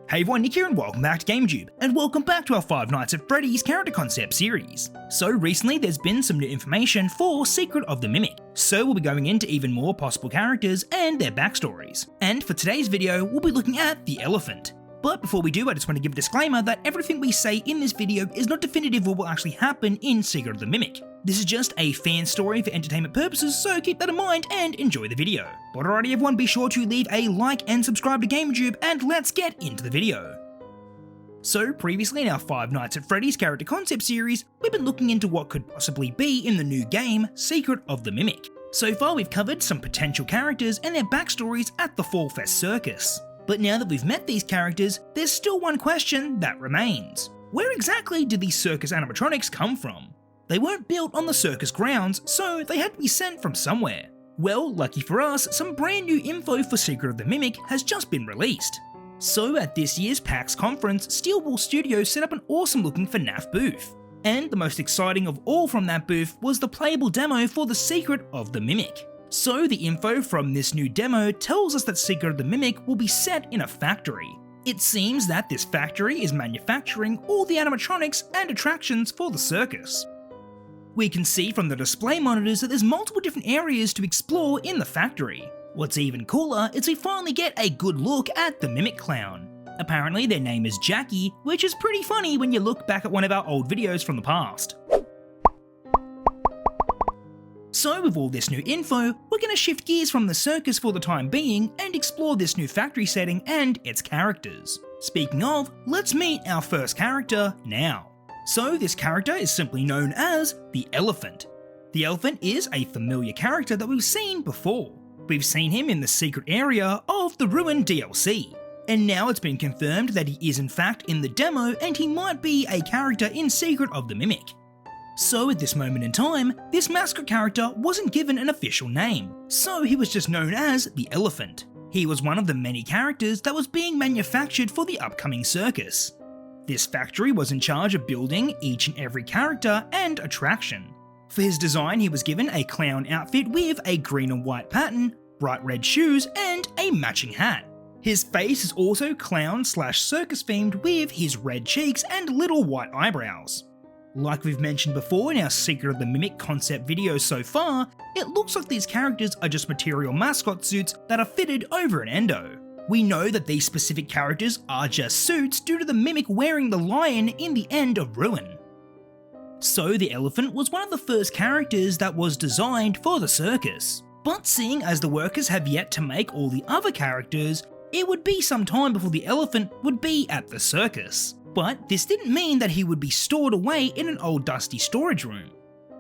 Hey everyone, Nick here and welcome back to Gamerjoob, and welcome back to our Five Nights at Freddy's character concept series. So recently there's been some new information for Secret of the Mimic, so we'll be going into even more possible characters and their backstories. And for today's video, we'll be looking at the elephant. But before we do, I just want to give a disclaimer that everything we say in this video is not definitive what will actually happen in Secret of the Mimic. This is just a fan story for entertainment purposes, so keep that in mind and enjoy the video. But alrighty everyone, be sure to leave a like and subscribe to Gamerjoob, and let's get into the video. So previously in our Five Nights at Freddy's character concept series, we've been looking into what could possibly be in the new game, Secret of the Mimic. So far we've covered some potential characters and their backstories at the Fall Fest circus. But now that we've met these characters, there's still one question that remains. Where exactly did these circus animatronics come from? They weren't built on the circus grounds, so they had to be sent from somewhere. Well, lucky for us, some brand new info for Secret of the Mimic has just been released. So at this year's PAX conference, Steel Ball Studios set up an awesome looking FNAF booth. And the most exciting of all from that booth was the playable demo for the Secret of the Mimic. So the info from this new demo tells us that Secret of the Mimic will be set in a factory. It seems that this factory is manufacturing all the animatronics and attractions for the circus. We can see from the display monitors that there's multiple different areas to explore in the factory. What's even cooler is we finally get a good look at the Mimic Clown. Apparently their name is Jackie, which is pretty funny when you look back at one of our old videos from the past. So with all this new info, we're going to shift gears from the circus for the time being and explore this new factory setting and its characters. Speaking of, let's meet our first character now. So this character is simply known as the Elephant. The Elephant is a familiar character that we've seen before. We've seen him in the secret area of the Ruin DLC. And now it's been confirmed that he is in fact in the demo and he might be a character in Secret of the Mimic. So at this moment in time, this mascot character wasn't given an official name, so he was just known as the Elephant. He was one of the many characters that was being manufactured for the upcoming circus. This factory was in charge of building each and every character and attraction. For his design, he was given a clown outfit with a green and white pattern, bright red shoes, and a matching hat. His face is also clown/circus themed with his red cheeks and little white eyebrows. Like we've mentioned before in our Secret of the Mimic concept videos so far, it looks like these characters are just material mascot suits that are fitted over an endo. We know that these specific characters are just suits due to the Mimic wearing the lion in the end of Ruin. So the Elephant was one of the first characters that was designed for the circus. But seeing as the workers have yet to make all the other characters, it would be some time before the Elephant would be at the circus. But this didn't mean that he would be stored away in an old dusty storage room.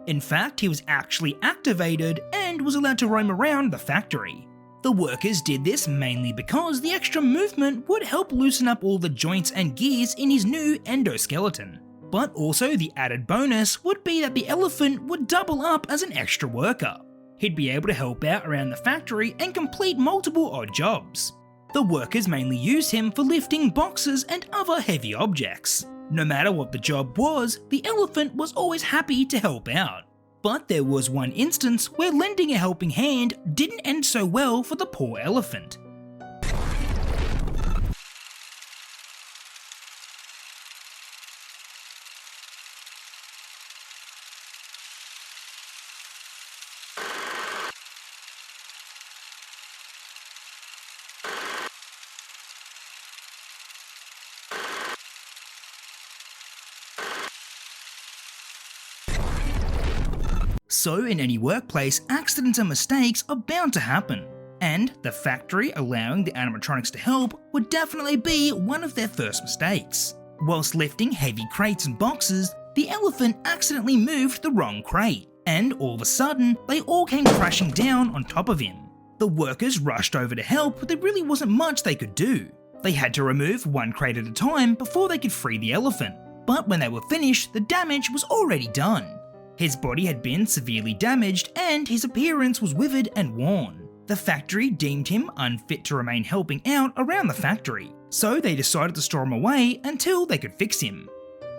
In fact, he was actually activated and was allowed to roam around the factory. The workers did this mainly because the extra movement would help loosen up all the joints and gears in his new endoskeleton. But also the added bonus would be that the Elephant would double up as an extra worker. He'd be able to help out around the factory and complete multiple odd jobs. The workers mainly used him for lifting boxes and other heavy objects. No matter what the job was, the Elephant was always happy to help out. But there was one instance where lending a helping hand didn't end so well for the poor Elephant. So in any workplace, accidents and mistakes are bound to happen, and the factory allowing the animatronics to help would definitely be one of their first mistakes. Whilst lifting heavy crates and boxes, the Elephant accidentally moved the wrong crate, and all of a sudden, they all came crashing down on top of him. The workers rushed over to help, but there really wasn't much they could do. They had to remove one crate at a time before they could free the Elephant, but when they were finished, the damage was already done. His body had been severely damaged and his appearance was withered and worn. The factory deemed him unfit to remain helping out around the factory, so they decided to store him away until they could fix him.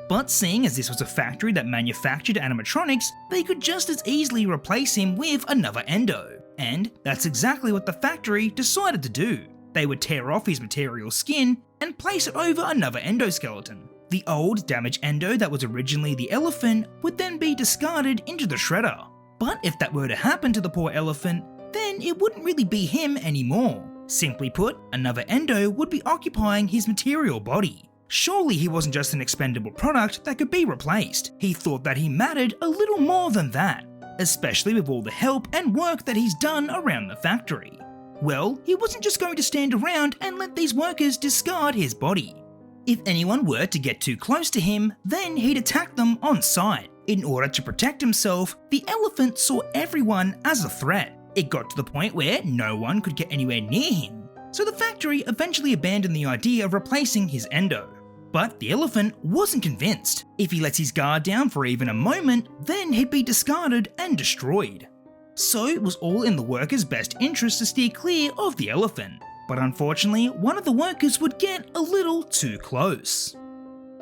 But seeing as this was a factory that manufactured animatronics, they could just as easily replace him with another endo. And that's exactly what the factory decided to do. They would tear off his material skin and place it over another endoskeleton. The old, damaged endo that was originally the elephant would then be discarded into the shredder. But if that were to happen to the poor elephant, then it wouldn't really be him anymore. Simply put, another endo would be occupying his material body. Surely he wasn't just an expendable product that could be replaced. He thought that he mattered a little more than that, especially with all the help and work that he's done around the factory. Well, he wasn't just going to stand around and let these workers discard his body. If anyone were to get too close to him, then he'd attack them on sight. In order to protect himself, the elephant saw everyone as a threat. It got to the point where no one could get anywhere near him, so the factory eventually abandoned the idea of replacing his endo. But the elephant wasn't convinced. If he lets his guard down for even a moment, then he'd be discarded and destroyed. So it was all in the workers' best interest to steer clear of the elephant. But unfortunately, one of the workers would get a little too close.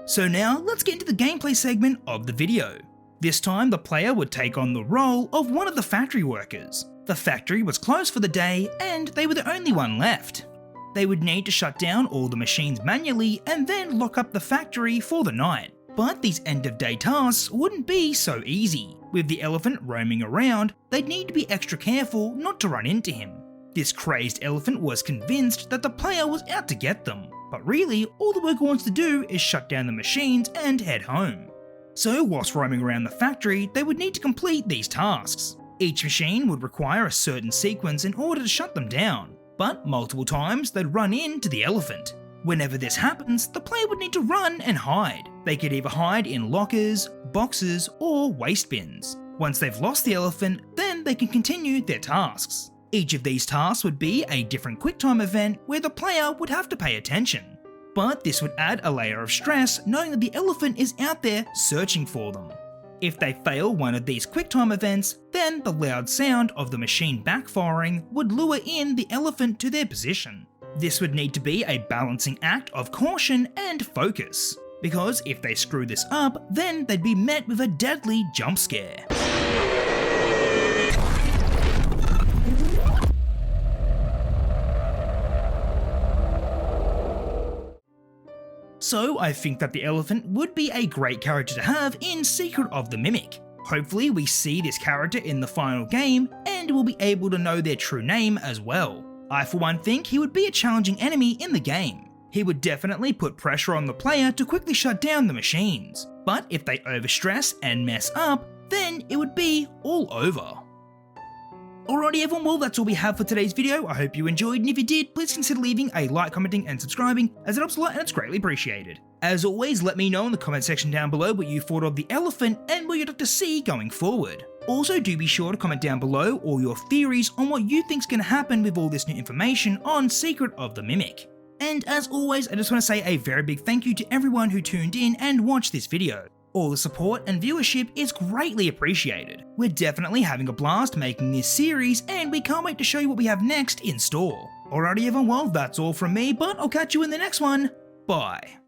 So now let's get into the gameplay segment of the video. This time the player would take on the role of one of the factory workers. The factory was closed for the day and they were the only one left. They would need to shut down all the machines manually and then lock up the factory for the night. But these end of day tasks wouldn't be so easy. With the elephant roaming around, they'd need to be extra careful not to run into him. This crazed elephant was convinced that the player was out to get them, but really all the worker wants to do is shut down the machines and head home. So whilst roaming around the factory, they would need to complete these tasks. Each machine would require a certain sequence in order to shut them down, but multiple times they'd run into the elephant. Whenever this happens, the player would need to run and hide. They could either hide in lockers, boxes, or waste bins. Once they've lost the elephant, then they can continue their tasks. Each of these tasks would be a different QuickTime event where the player would have to pay attention. But this would add a layer of stress knowing that the elephant is out there searching for them. If they fail one of these QuickTime events, then the loud sound of the machine backfiring would lure in the elephant to their position. This would need to be a balancing act of caution and focus, because if they screw this up, then they'd be met with a deadly jump scare. So I think that the elephant would be a great character to have in Secret of the Mimic. Hopefully we see this character in the final game and we'll be able to know their true name as well. I for one think he would be a challenging enemy in the game. He would definitely put pressure on the player to quickly shut down the machines, but if they overstress and mess up, then it would be all over. Alrighty everyone, well that's all we have for today's video. I hope you enjoyed, and if you did, please consider leaving a like, commenting and subscribing, as it helps a lot and it's greatly appreciated. As always, let me know in the comment section down below what you thought of the elephant and what you'd like to see going forward. Also do be sure to comment down below all your theories on what you think's going to happen with all this new information on Secret of the Mimic. And as always, I just want to say a very big thank you to everyone who tuned in and watched this video. All the support and viewership is greatly appreciated. We're definitely having a blast making this series and we can't wait to show you what we have next in store. Alrighty everyone, well that's all from me, but I'll catch you in the next one. Bye.